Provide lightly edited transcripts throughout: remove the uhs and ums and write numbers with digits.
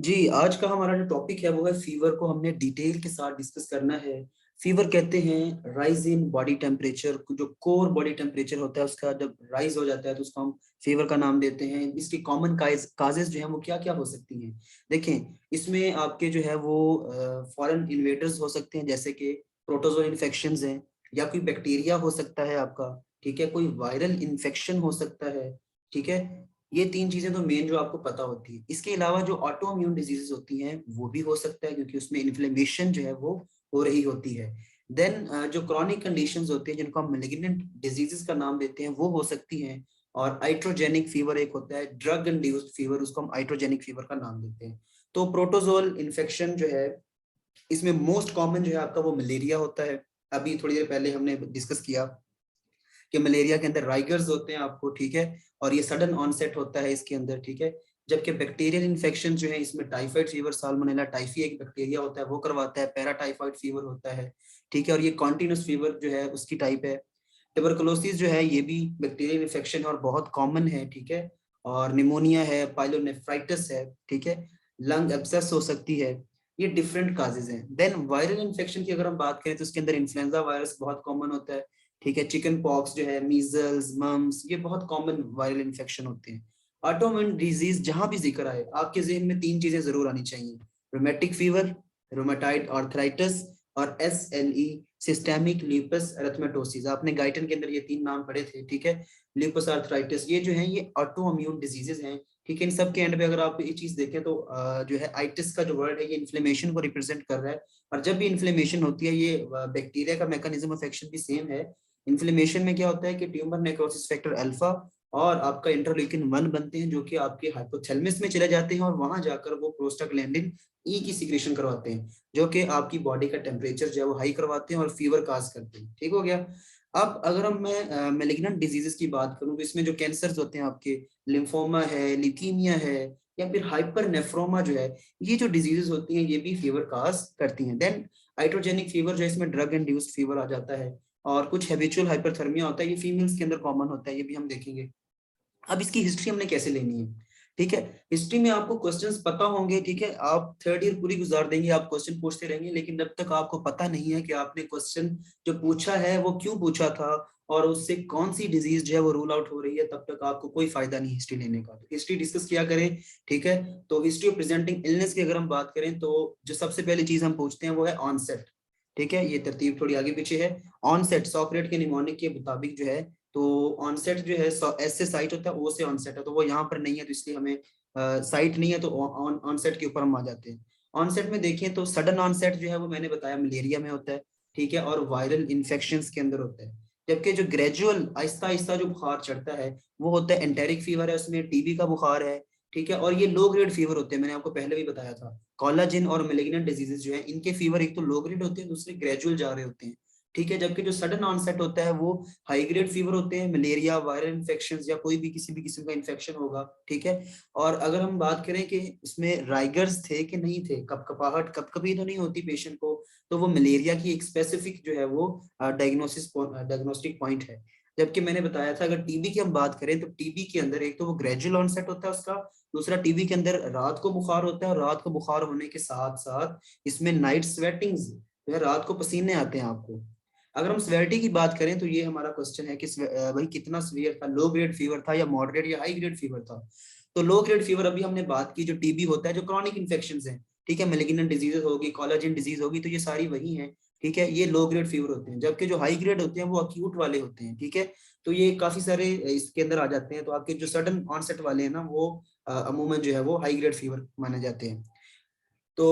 जी, आज का हमारा जो टॉपिक है वो है फीवर को हमने डिटेल के साथ डिस्कस करना है। फीवर कहते हैं राइज इन बॉडी टेम्परेचर, जो कोर बॉडी टेम्परेचर होता है उसका जब राइज हो जाता है तो उसको हम फीवर का नाम देते हैं। इसकी कॉमन काजेज जो है वो क्या क्या हो सकती हैं। देखें, इसमें आपके जो है वो फॉरेन इन्वेडर्स हो सकते हैं, जैसे कि प्रोटोजोआ इन्फेक्शंस हैं, या कोई बैक्टीरिया हो सकता है आपका, ठीक है, कोई वायरल इन्फेक्शन हो सकता है, ठीक है। ये तीन चीजें तो मेन जो आपको पता होती है। इसके अलावा जो ऑटो इम्यून डिजीजेस होती हैं वो भी हो सकता है, क्योंकि उसमें इन्फ्लेमेशन जो है वो हो रही होती है। देन जो क्रॉनिक कंडीशंस होती हैं जिनको हम मैलिग्नेंट डिजीजेस का नाम देते हैं वो हो सकती हैं। और आइट्रोजेनिक फीवर एक होता है, ड्रग इंड्यूस्ड फीवर, उसको हम आइट्रोजेनिक फीवर का नाम देते हैं। तो प्रोटोजोल इन्फेक्शन जो है, इसमें मोस्ट कॉमन जो है आपका वो मलेरिया होता है। अभी थोड़ी देर पहले हमने डिस्कस किया कि मलेरिया के अंदर राइगर्स होते हैं आपको, ठीक है, और ये सडन ऑनसेट होता है इसके अंदर, ठीक है। जबकि बैक्टीरियल इन्फेक्शन जो है इसमें टाइफाइड फीवर, साल्मोनेला टाइफी एक बैक्टीरिया होता है वो करवाता है, पैराटाइफाइड फीवर होता है, ठीक है, और ये कॉन्टिन्यूस फीवर जो है उसकी टाइप है। ट्यूबरकुलोसिस जो है ये भी बैक्टीरियल इन्फेक्शन और बहुत कॉमन है, ठीक है। और निमोनिया है, पाइलोनेफ्राइटिस है, ठीक है, लंग एब्सेस हो सकती है। ये डिफरेंट काजेज हैं। देन वायरल इन्फेक्शन की अगर हम बात करें तो उसके अंदर इन्फ्लुएंजा वायरस बहुत कॉमन होता है, ठीक है। चिकन पॉक्स जो है, मीजल्स, मम्स, ये बहुत कॉमन वायरल इन्फेक्शन होते हैं। ऑटोइम्यून डिजीज जहां भी जिक्र आए आपके जहन में तीन चीजें जरूर आनी चाहिए: रोमेटिक फीवर, रोमेटाइड आर्थराइटिस, और SLE, सिस्टेमिक लूपस एरिथमेटोसिस। आपने गाइटन के अंदर ये तीन नाम पढ़े थे, ठीक है। लूपस आर्थराइटिस, ये जो है ये ऑटोइम्यून डिजीजेस हैं, ठीक है। इन सब के एंड पे अगर आप ये चीज देखें तो जो है आइटिस का जो वर्ड है ये इन्फ्लेमेशन को रिप्रेजेंट कर रहा है। और जब भी इन्फ्लेमेशन होती है, ये बैक्टीरिया का मैकेनिज्म ऑफ एक्शन भी सेम है। इन्फ्लेमेशन में क्या होता है कि ट्यूमर नेक्रोसिस फैक्टर अल्फा और आपका इंटरल्यूकिन 1 बनते हैं, जो कि आपके हाइपोथैलेमस में चले जाते हैं और वहां जाकर वो प्रोस्टाग्लैंडिन ई की सिक्रेशन करवाते हैं, जो कि आपकी बॉडी का टेम्परेचर जो है वो हाई करवाते हैं और फीवर काज करते हैं। ठीक हो गया। अब अगर हम मैं मेलिग्नेंट डिजीजेस की बात करूं तो इसमें जो कैंसर्स होते हैं आपके, लिम्फोमा है, ल्यूकीमिया है, या फिर हाइपर नेफ्रोमा जो है, ये जो डिजीजेस होती हैं ये भी फीवर काज करती हैं। देन हाइड्रोजेनिक फीवर जो है, इसमें ड्रग इंड्यूस्ड फीवर आ जाता है। और कुछ हैबिचुअल हाइपरथर्मिया होता है, ये फीमेल्स के अंदर कॉमन होता है, ये भी हम देखेंगे। अब इसकी हिस्ट्री हमने कैसे लेनी है, ठीक है। हिस्ट्री में आपको क्वेश्चंस पता होंगे, ठीक है, आप थर्ड ईयर पूरी गुजार देंगे, आप क्वेश्चन पूछते रहेंगे, लेकिन जब तक आपको पता नहीं है कि आपने क्वेश्चन जो पूछा है वो क्यों पूछा था और उससे कौन सी डिजीज जो है वो रूल आउट हो रही है, तब तक आपको कोई फायदा नहीं हिस्ट्री लेने का। तो हिस्ट्री डिस्कस किया करें, ठीक है। तो हिस्ट्री ऑफ प्रेजेंटिंग इलनेस की अगर हम बात करें तो जो सबसे पहली चीज हम पूछते हैं वो है ऑनसेट, ठीक है। ये तरतीब थोड़ी आगे पीछे है। ऑनसेट सॉक्रेट के निमोनिक के मुताबिक जो है, तो ऑनसेट जो है एस से साइट होता है, ओ से ऑनसेट है, तो वो यहाँ पर नहीं है तो इसलिए हमें साइट नहीं है, तो ऑनसेट के ऊपर हम आ जाते हैं। ऑनसेट में देखें तो सडन ऑनसेट जो है वो मैंने बताया मलेरिया में होता है, ठीक है, और वायरल इन्फेक्शंस के अंदर होता है। जबकि जो ग्रेजुअल आहिस्ता आहिस्ता जो बुखार चढ़ता है वो होता है एंटेरिक फीवर है, उसमें टीबी का बुखार है, ठीक है। और ये लो ग्रेड फीवर होते हैं, मैंने आपको पहले भी बताया था। कोलाजिन और मेलिग्नेंट डिजीजेस जो है इनके फीवर एक तो लो ग्रेड होते हैं, दूसरे ग्रेजुअल जा रहे होते हैं, ठीक है। जबकि जो सडन ऑनसेट होता है वो हाई ग्रेड फीवर होते हैं, मलेरिया, वायरल इन्फेक्शन या कोई भी किसी भी किस्म का इन्फेक्शन होगा, ठीक है। और अगर हम बात करें कि इसमें राइगर्स थे कि नहीं थे, कपकपाहट कपकपी तो नहीं होती पेशेंट को, तो वो मलेरिया की एक स्पेसिफिक जो है वो डायग्नोस्टिक पॉइंट है। जबकि मैंने बताया था अगर टीबी की हम बात करें तो टीबी के अंदर एक तो वो ग्रेजुअल ऑनसेट होता है उसका, दूसरा टीबी के अंदर रात को बुखार होता है, और रात को बुखार होने के साथ साथ इसमें नाइट स्वेटिंग्स जो है, रात को पसीने आते हैं आपको। अगर हम सिवियरिटी की बात करें तो ये हमारा क्वेश्चन है कि भाई कितना सीवियर था, लो ग्रेड फीवर था या मॉडरेट या हाई ग्रेड फीवर था। तो लो ग्रेड फीवर अभी हमने बात की, जो टीबी होता है, जो क्रॉनिक इन्फेक्शन है, ठीक है, मैलिग्नेंट डिजीज होगी, कोलाजन डिजीज होगी, तो ये सारी वही है, ठीक है, ये लो ग्रेड फीवर होते हैं। जबकि जो हाई ग्रेड होते हैं वो अक्यूट वाले होते हैं, ठीक है। तो ये काफी सारे इसके अंदर आ जाते हैं। तो आपके जो सडन ऑनसेट वाले हैं ना वो अमूमन जो है वो हाई ग्रेड फीवर माने जाते हैं। तो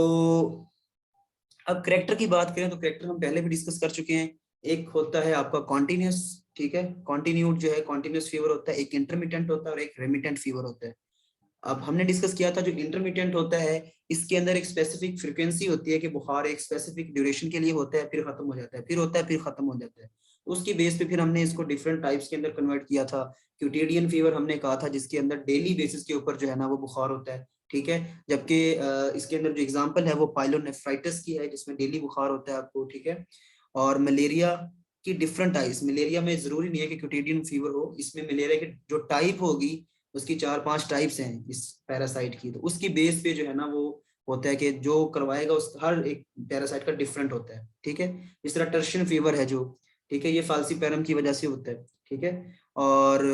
अब करेक्टर की बात करें तो करेक्टर हम पहले भी डिस्कस कर चुके हैं। एक होता है आपका कॉन्टिन्यूस, ठीक है, कॉन्टिन्यूड जो है कॉन्टिन्यूस फीवर होता है, एक इंटरमिटेंट होता है और एक रेमिटेंट फीवर होता है। अब हमने डिस्कस किया था जो इंटरमिटेंट होता है इसके अंदर एक स्पेसिफिक फ्रीक्वेंसी होती है कि बुखार एक स्पेसिफिक ड्यूरेशन के लिए होता है, फिर खत्म हो जाता है, फिर होता है, फिर खत्म हो जाता है। उसकी बेस पे फिर हमने इसको डिफरेंट टाइप्स के अंदर कन्वर्ट किया था। क्यूटेडियन फीवर हमने कहा था जिसके अंदर डेली बेसिस के ऊपर जो है ना वो बुखार होता है, ठीक है। जबकि इसके अंदर जो एग्जांपल है वो पाइलोनेफ्राइटिस की है जिसमें डेली बुखार होता है आपको, ठीक है। और मलेरिया की डिफरेंट टाइप्स, मलेरिया में जरूरी नहीं है कि क्यूटेडियन फीवर हो, इसमें मलेरिया की जो टाइप होगी उसकी 4-5 टाइप्स हैं इस पैरासाइट की, तो उसकी बेस पे जो है ना वो होता है कि जो करवाएगा उस हर एक पैरासाइट का डिफरेंट होता है, ठीक है। इस तरह टर्शियन फीवर है जो, ठीक है, ये फाल्सीपैरम की वजह से होता है, ठीक है। और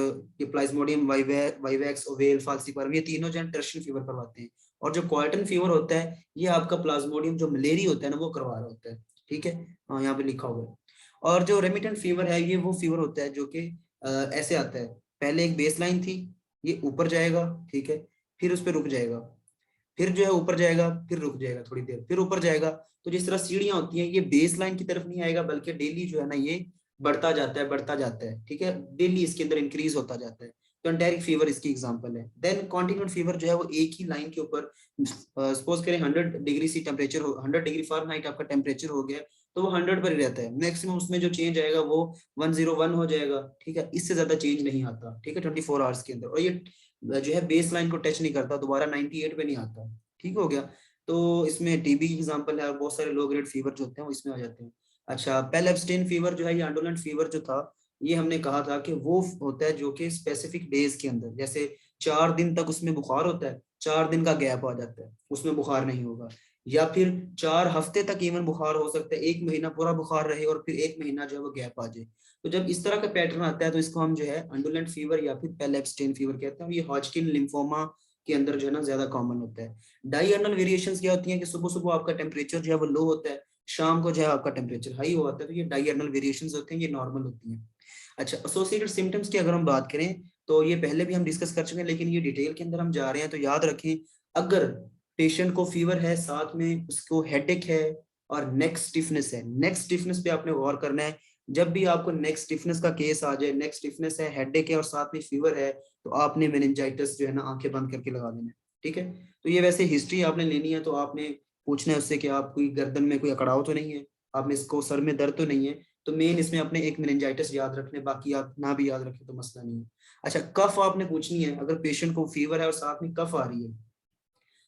ये प्लाज्मोडियम वाइवैक्स, ओवेल, फाल्सीपैरम, ये तीनों जो है टर्शियन फीवर करवाते हैं। और जो कॉटन फीवर होता है ये आपका प्लाज्मोडियम जो मलेरिया होता है ना वो करवा रहा होता है, ठीक है। हाँ, यहाँ पे लिखा हुआ है। और जो रेमिटेंट फीवर है ये वो फीवर होता है जो कि ऐसे आता है, पहले एक बेस लाइन थी, ये ऊपर जाएगा, ठीक है, फिर उस पर रुक जाएगा, फिर जो है ऊपर जाएगा, फिर रुक जाएगा थोड़ी देर, फिर ऊपर जाएगा। तो जिस तरह सीढ़ियां होती हैं, ये बेस लाइन की तरफ नहीं आएगा बल्कि डेली जो है ना ये बढ़ता जाता है, बढ़ता जाता है, ठीक है, डेली इसके अंदर इंक्रीज होता जाता है। तो एंटेरिक फीवर इसकी एग्जांपल है। देन कॉन्टिनेंट फीवर जो है वो एक ही लाइन के ऊपर, सपोज करें 100 डिग्री सी टेम्परेचर हो, 100 डिग्री फ़ारेनहाइट आपका टेम्परेचर हो गया, तो वो 100 पर ही रहता है, मैक्सिमम उसमें जो चेंज आएगा वो 101 हो जाएगा, ठीक है, इससे ज्यादा चेंज नहीं आता, ठीक है, 24 आवर्स के अंदर। और ये जो है बेस लाइन को टच नहीं करता, दोबारा 98 पे नहीं आता, ठीक हो गया। तो इसमें टीबी की एग्जांपल है, और बहुत सारे लो ग्रेड फीवर जो होते हैं वो इसमें आ जाते हैं। अच्छा, पेलेब्स्टेन फीवर जो है, ये अंडोलेंट फीवर जो था, ये हमने कहा था कि वो होता है जो कि स्पेसिफिक डेज के अंदर, जैसे 4 दिन तक उसमें बुखार होता है, 4 दिन का गैप आ जाता है, उसमें बुखार नहीं होगा। या फिर 4 हफ्ते तक इवन बुखार हो सकता है, 1 महीना पूरा बुखार रहे और फिर 1 महीना जो है वो गैप आ जाए। तो जब इस तरह का पैटर्न आता है तो इसको हम जो है अंडोलेंट फीवर या फिर पेलेब्स्टेन फीवर कहते हैं। ये हॉजकिन लिम्फोमा के अंदर जो है ना ज्यादा कॉमन होता है। डायर्नल वेरिएशंस क्या होती हैं कि सुबह सुबह आपका टेम्परेचर जो है वो लो होता है, शाम को जो है आपका टेम्परेचर हाई होता है, तो ये डायर्नल वेरिएशंस होते हैं, ये नॉर्मल होती हैं। अच्छा, एसोसिएटेड सिम्टम्स की अगर हम बात करें तो ये पहले भी हम डिस्कस कर चुके हैं, लेकिन ये डिटेल के अंदर हम जा रहे हैं, तो याद रखें, अगर पेशेंट को फीवर है, साथ में उसको हेडेक है और नेक स्टिफनेस है, नेक स्टिफनेस पे आपने गौर करना है। जब भी आपको नेक स्टिफनेस का केस आ जाए, नेक स्टिफनेस है, हेडेक है और साथ में फीवर है, तो आपने मेनिंजाइटिस जो है ना आंखें बंद करके लगा देना है, ठीक है। तो ये वैसे हिस्ट्री आपने लेनी है तो आपने पूछना है उससे कि आप कोई गर्दन में कोई अकड़ाव तो नहीं है, आप में इसको सर में दर्द तो नहीं है। तो मेन इसमें अपने एक मेनिंजाइटिस याद रखने, बाकी आप ना भी याद रखें तो मसला नहीं है। अच्छा, कफ आपने पूछनी है, अगर पेशेंट को फीवर है और साथ में कफ आ रही है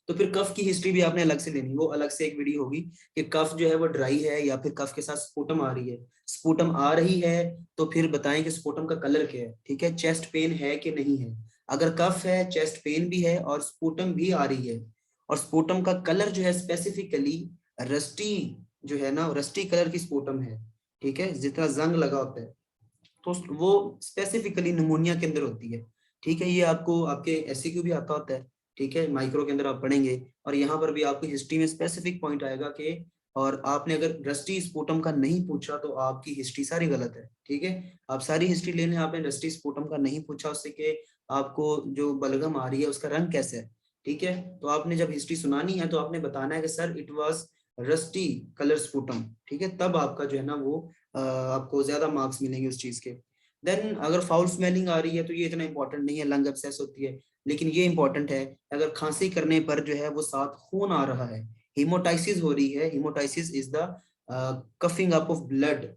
तो फिर कफ की हिस्ट्री भी आपने अलग से लेनी, वो अलग से एक वीडियो होगी कि कफ जो है वो ड्राई है या फिर कफ के साथ स्पूटम आ रही है। स्पूटम आ रही है तो फिर बताएं कि स्पूटम का कलर क्या है, ठीक है, चेस्ट पेन है कि नहीं है। अगर कफ है, चेस्ट पेन भी है और स्पूटम भी आ रही है, और स्पूटम का कलर जो है स्पेसिफिकली रस्टी, जो है ना रस्टी कलर की स्पूटम है, ठीक है, जितना जंग लगा होता है, तो वो स्पेसिफिकली निमोनिया के अंदर होती है, ठीक है। ये आपको आपके एससीक्यू भी आता होता है, ठीक है, माइक्रो के अंदर आप पढ़ेंगे, और यहाँ पर भी आपको हिस्ट्री में स्पेसिफिक पॉइंट आएगा कि, और आपने अगर रस्टी स्पूटम का नहीं पूछा तो आपकी हिस्ट्री सारी गलत है, ठीक है। आप सारी हिस्ट्री लेने, आपने रस्टी स्पूटम का नहीं पूछा उससे कि आपको जो बलगम आ रही है उसका रंग कैसे है, ठीक है। तो आपने जब हिस्ट्री सुनानी है तो आपने बताना है कि sir it was rusty colour sputum, ठीक है, तब आपका जो है ना वो आपको ज्यादा मार्क्स मिलेंगे उस चीज के। देन अगर फाउल स्मेलिंग आ रही है तो ये इतना इंपॉर्टेंट नहीं है, लंग एब्सेस होती है, लेकिन ये इंपॉर्टेंट है अगर खांसी करने पर जो है वो साथ खून आ रहा है, हिमोटाइसिस हो रही है, haemoptysis is the coughing up of blood.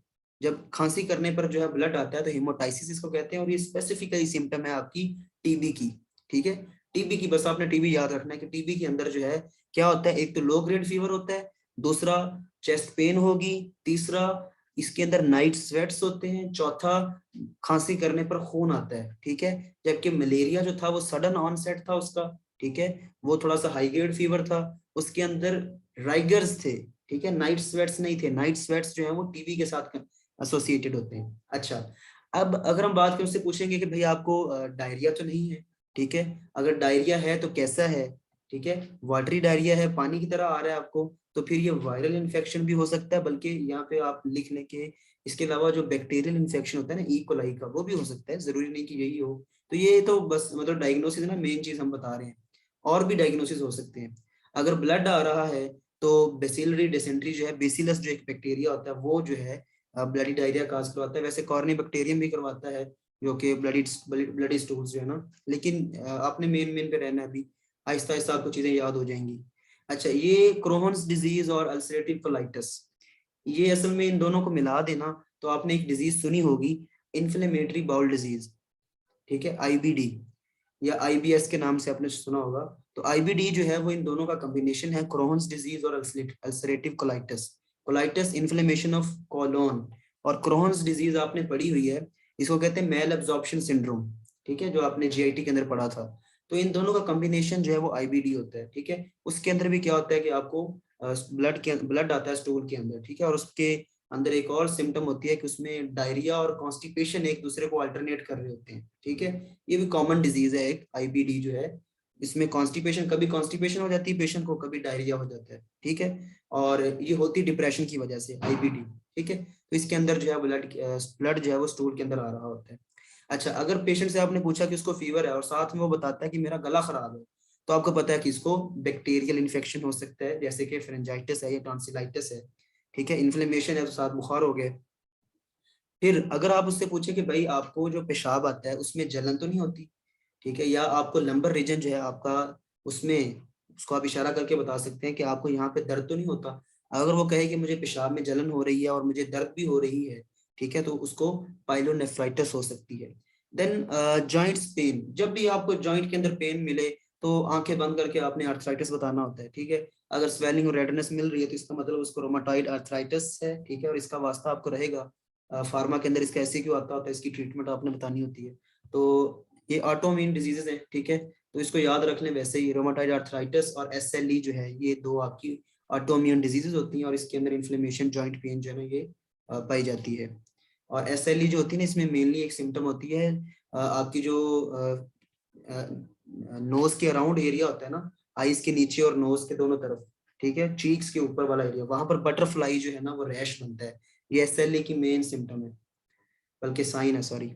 जब खांसी करने पर जो है ब्लड आता है तो हिमोटाइसिस इसको कहते हैं, और ये स्पेसिफिकली सिम्टम है आपकी टीबी की, ठीक है। टीबी की बस आपने टीबी याद रखना है कि टीबी के अंदर जो है क्या होता है, एक तो लो ग्रेड फीवर होता है, दूसरा चेस्ट पेन होगी, तीसरा इसके अंदर नाइट स्वेट्स होते हैं, चौथा खांसी करने पर खून आता है, ठीक है। जबकि मलेरिया जो था वो सडन ऑनसेट था उसका, ठीक है, वो थोड़ा सा हाई ग्रेड फीवर था, उसके अंदर राइगर्स थे, ठीक है, नाइट स्वेट्स नहीं थे। नाइट स्वेट्स जो है वो टीबी के साथ एसोसिएटेड होते हैं। अच्छा, अब अगर हम बात करें, उससे पूछेंगे कि भाई आपको डायरिया तो नहीं है, ठीक है, अगर डायरिया है तो कैसा है, ठीक है, वाटरी डायरिया है, पानी की तरह आ रहा है आपको, तो फिर ये वायरल इन्फेक्शन भी हो सकता है, बल्कि यहाँ पे आप लिख लें कि इसके अलावा जो बैक्टीरियल इन्फेक्शन होता है ना, ई कोलाई का, वो भी हो सकता है, जरूरी नहीं कि यही हो। तो ये तो बस मतलब डायग्नोसिस ना, मेन चीज हम बता रहे हैं, और भी डायग्नोसिस हो सकते हैं। अगर ब्लड आ रहा है तो बेसिलरी डिसेंट्री जो है, बेसिलस जो एक बैक्टीरिया होता है वो जो है ब्लडी डायरिया काज करवाता है। वैसे कॉर्नी बैक्टीरियम भी करवाता है जो कि ब्लडी स्टूल्स जो है ना, लेकिन आपने मेन मेन पे रहना है, अभी आहिस्ता आहिस्ता आपको चीजें याद हो जाएंगी। अच्छा, ये क्रोहन्स डिजीज और अल्सरेटिव कोलाइटिस, ये असल में इन दोनों को मिला देना तो आपने एक डिजीज सुनी होगी, इन्फ्लेमेटरी बाउल डिजीज, ठीक है, आईबीडी, या आईबीएस के नाम से आपने सुना होगा। तो आईबीडी जो है वो इन दोनों का कॉम्बिनेशन है, क्रोहन्स डिजीज और ulcerative colitis. Colitis inflammation of colon, और क्रोहन्स डिजीज आपने पढ़ी हुई है, इसको कहते हैं मेल एब्जॉर्प्शन सिंड्रोम, ठीक है, जो आपने जीआईटी के अंदर पढ़ा था। तो इन दोनों का कॉम्बिनेशन जो है वो आईबीडी होता है, ठीक है। उसके अंदर भी क्या होता है कि आपको ब्लड आता है स्टूल के अंदर, ठीक है, और उसके अंदर एक और सिम्टम होती है कि उसमें डायरिया और कॉन्स्टिपेशन एक दूसरे को अल्टरनेट कर रहे होते हैं, ठीक है। ये भी कॉमन डिजीज है एक, आईबीडी जो है। इसमें कॉन्स्टिपेशन, कभी कॉन्स्टिपेशन हो जाती है पेशेंट को, कभी डायरिया हो जाता है, ठीक है। और ये होती है डिप्रेशन की वजह से, आईबीडी, ठीक है। तो इसके अंदर जो है ब्लड जो है वो स्टूल के अंदर आ रहा होता है। अच्छा, अगर पेशेंट से आपने पूछा कि उसको फीवर है और साथ में वो बताता है कि मेरा गला खराब है, तो आपको पता है कि इसको बैक्टीरियल इन्फेक्शन हो सकता है, जैसे कि फेरेंजाइटिस है या टॉन्सिलाइटिस है, ठीक है। इन्फ्लेमेशन है तो साथ बुखार हो गया। फिर अगर आप उससे पूछे कि भाई आपको जो पेशाब आता है उसमें जलन तो नहीं होती, ठीक है, या आपको लंबर रीजन जो है आपका, उसमें उसको आप इशारा करके बता सकते हैं कि आपको यहाँ पे दर्द तो नहीं होता। अगर वो कहे कि मुझे पेशाब में जलन हो रही है और मुझे दर्द भी हो रही है, ठीक है, तो उसको पाइलोनेफ्राइटिस हो सकती है। देन जॉइंट्स पेन, जब भी आपको जॉइंट के अंदर पेन मिले तो आंखें बंद करके आपने आर्थराइटिस बताना होता है, ठीक है। अगर स्वेलिंग और रेडनेस मिल रही है तो इसका मतलब उसको रोमाटॉइड आर्थराइटिस है, ठीक है, और इसका वास्ता आपको रहेगा। फार्मा के अंदर इसका ऐसे क्यों आता होता है, इसकी ट्रीटमेंट आपने बतानी होती है। तो ये ऑटोइम्यून डिजीजेस हैं, ठीक है। तो इसको याद रख लें। वैसे ही रोमाटॉइड आर्थराइटिस और एसएलई जो है, ये दो आपकी ऑटोइम्यून डिजीजेस होती हैं और इसके अंदर इन्फ्लेमेशन, जॉइंट पेन जो है ना, ये पाई जाती है। और एसएलई जो होती है ना, इसमें मेनली एक सिम्टम होती है आपकी जो नोज के अराउंड एरिया होता है ना, आईज के नीचे और नोज के दोनों तरफ, ठीक है, चीक्स के ऊपर वाला एरिया, वहां पर बटरफ्लाई जो है ना वो रैश बनता है। ये एसएलई की मेन सिम्टम है, बल्कि साइन है, सॉरी।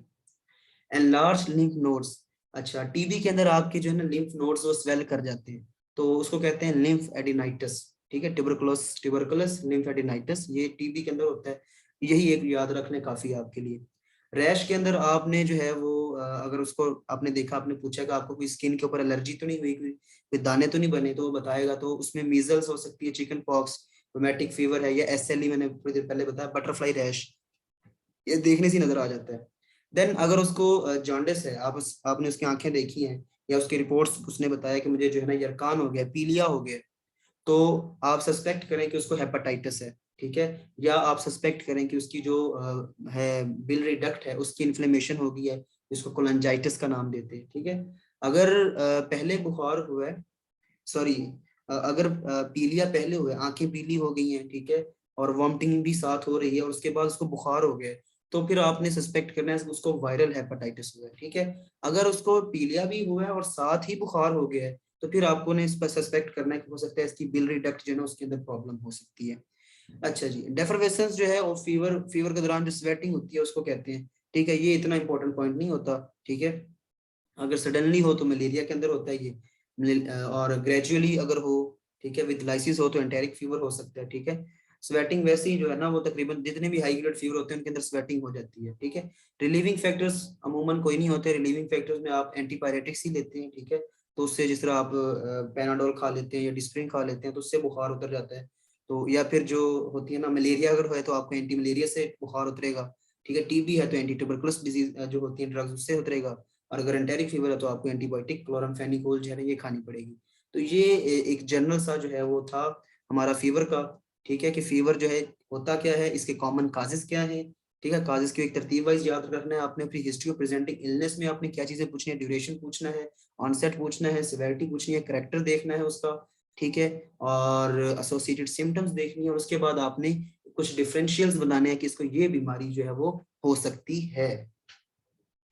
एनलार्ज लिम्फ नोड्स, अच्छा, टीबी के अंदर आपके जो है ना लिम्फ नोड्स वो स्वेल कर जाते हैं, तो उसको कहते हैं लिम्फ एडिनाइटिस, ठीक है। ट्यूबरकुलस लिम्फ एडिनाइटिस, ये टीबी के अंदर होता है। यही एक याद रखने काफी है आपके लिए। रैश के अंदर आपने जो है वो अगर उसको आपने देखा, आपने पूछा कि आपको कोई स्किन के ऊपर एलर्जी तो नहीं हुई, कोई दाने तो नहीं बने, तो वो बताएगा, तो उसमें मीजल्स हो सकती है, चिकन पॉक्स, रोमैटिक फीवर है, या एसएलई मैंने थोड़ी देर पहले बताया, बटरफ्लाई रैश, ये देखने से नजर आ जाता है। देन अगर उसको जॉन्डिस है, आपने उसकी आंखें देखी हैं या उसकी रिपोर्ट्स, उसने बताया कि मुझे जो है ना यरकान हो गया, पीलिया हो गया, तो आप सस्पेक्ट करें कि उसको हेपेटाइटिस है, ठीक है। या आप सस्पेक्ट करें कि उसकी जो है बिलियरी डक्ट है उसकी इन्फ्लेमेशन हो गई है, जिसको कोलेंजाइटिस का नाम देते हैं, ठीक है। अगर पहले बुखार हुआ है, सॉरी, अगर पीलिया पहले हुआ है, आंखें पीली हो गई हैं, ठीक है, और वॉमिटिंग भी साथ हो रही है और उसके बाद उसको बुखार हो गया है, तो फिर आपने सस्पेक्ट करना है उसको वायरल हेपेटाइटिस हुआ है, ठीक है। अगर उसको पीलिया भी हुआ है और साथ ही बुखार हो गया है, तो फिर आपको ने इस पर सस्पेक्ट करना है कि हो सकता है इसकी बिलियरी डक्ट जो है ना उसके अंदर प्रॉब्लम हो सकती है। अच्छा जी, डेफरवेसेंस जो है, और फीवर के दौरान जो स्वेटिंग होती है उसको कहते हैं, ठीक है। ये इतना इंपॉर्टेंट पॉइंट नहीं होता, ठीक है। अगर सडनली हो तो मलेरिया के अंदर होता है ये, और ग्रेजुअली अगर हो, ठीक है, विद लाइसिस हो तो एंटेरिक फीवर हो सकता है, ठीक है। स्वेटिंग वैसे ही जो है ना वो तकरीबन जितने भी हाई ग्रेड फीवर होते हैं उनके अंदर स्वेटिंग हो जाती है, ठीक है। रिलीविंग फैक्टर्स अमूमन कोई नहीं होते। रिलीविंग फैक्टर्स में आप एंटीपायरेटिक्स ही लेते हैं, ठीक है। तो उससे जिस तरह आप पैनाडोल खा लेते हैं या डिस्प्रिन खा लेते हैं तो उससे बुखार उतर जाता है। तो या फिर जो होती है ना मलेरिया अगर है तो आपको एंटी मलेरिया से बुखार उतरेगा, ठीक है। टीबी है तो एंटी ट्यूबरकुलस डिजीज जो होती है ड्रग्स उससे उतरेगा। और अगर एंटेरिक फीवर है तो आपको एंटीबायोटिक क्लोरामफेनिकोल जो है ना ये खानी पड़ेगी। तो ये एक जनरल सा जो है वो था हमारा फीवर का, ठीक है, कि फीवर जो है होता क्या है, इसके कॉमन काजेस क्या है, ठीक है। काजेस की एक तरतीब वाइज याद रखना है आपने। अपनी हिस्ट्री ऑफ प्रेजेंटिंग इलनेस में आपने क्या चीजें पूछनी है, ड्यूरेशन पूछना है, ऑनसेट पूछना है, सिवेरिटी पूछनी है, करेक्टर देखना है उसका, ठीक है, और एसोसिएटेड सिम्टम्स देखनी है। और उसके बाद आपने कुछ डिफरेंशियल्स बनाने हैं कि इसको ये बीमारी जो है वो हो सकती है।